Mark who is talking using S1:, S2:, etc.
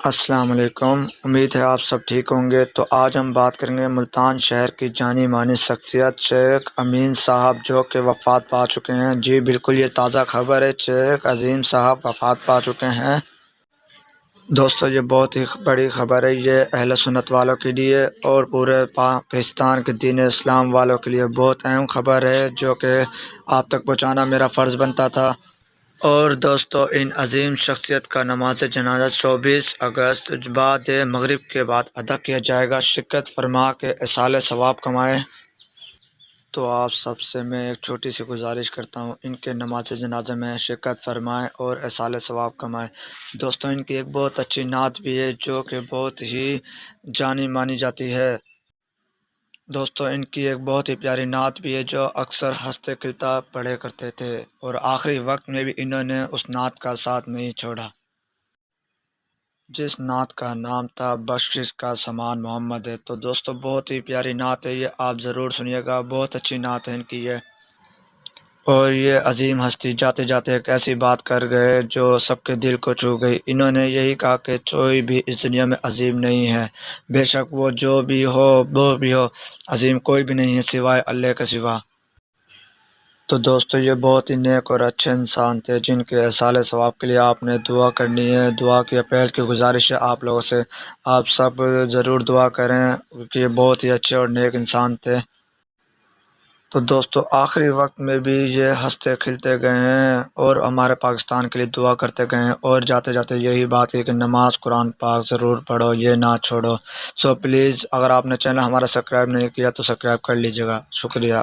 S1: السلام علیکم، امید ہے آپ سب ٹھیک ہوں گے۔ تو آج ہم بات کریں گے ملتان شہر کی جانی مانی شخصیت شیخ امین صاحب جو کہ وفات پا چکے ہیں۔ جی بالکل، یہ تازہ خبر ہے، شیخ عظیم صاحب وفات پا چکے ہیں۔ دوستو یہ بہت ہی بڑی خبر ہے، یہ اہل سنت والوں کے لیے اور پورے پاکستان کے دین اسلام والوں کے لیے بہت اہم خبر ہے جو کہ آپ تک پہنچانا میرا فرض بنتا تھا۔ اور دوستو ان عظیم شخصیت کا نماز جنازہ 24 اگست بعد مغرب کے بعد ادا کیا جائے گا۔ شرکت فرما کے ایصال ثواب کمائیں۔ تو آپ سب سے میں ایک چھوٹی سی گزارش کرتا ہوں، ان کے نماز جنازہ میں شرکت فرمائیں اور ایصال ثواب کمائیں۔ دوستو ان کی ایک بہت اچھی نعت بھی ہے جو کہ بہت ہی جانی مانی جاتی ہے۔ دوستو ان کی ایک بہت ہی پیاری نعت بھی ہے جو اکثر ہنستے کھلتا پڑھے کرتے تھے، اور آخری وقت میں بھی انہوں نے اس نعت کا ساتھ نہیں چھوڑا، جس نعت کا نام تھا بخشش کا سامان محمد ہے۔ تو دوستو بہت ہی پیاری نعت ہے، یہ آپ ضرور سنیے گا، بہت اچھی نعت ہے ان کی یہ۔ اور یہ عظیم ہستی جاتے جاتے ایک ایسی بات کر گئے جو سب کے دل کو چھو گئی۔ انہوں نے یہی کہا کہ کوئی بھی اس دنیا میں عظیم نہیں ہے، بے شک وہ جو بھی ہو وہ بھی ہو، عظیم کوئی بھی نہیں ہے سوائے اللہ کے سوا۔ تو دوستو یہ بہت ہی نیک اور اچھے انسان تھے جن کے ایصال ثواب کے لیے آپ نے دعا کرنی ہے۔ دعا کی اپیل کی گزارش ہے آپ لوگوں سے، آپ سب ضرور دعا کریں کہ یہ بہت ہی اچھے اور نیک انسان تھے۔ تو دوستو آخری وقت میں بھی یہ ہنستے کھلتے گئے ہیں اور ہمارے پاکستان کے لیے دعا کرتے گئے ہیں، اور جاتے جاتے یہی بات ہے کہ نماز قرآن پاک ضرور پڑھو، یہ نہ چھوڑو۔ سو پلیز اگر آپ نے چینل ہمارا سبسکرائب نہیں کیا تو سبسکرائب کر لیجیے گا، شکریہ۔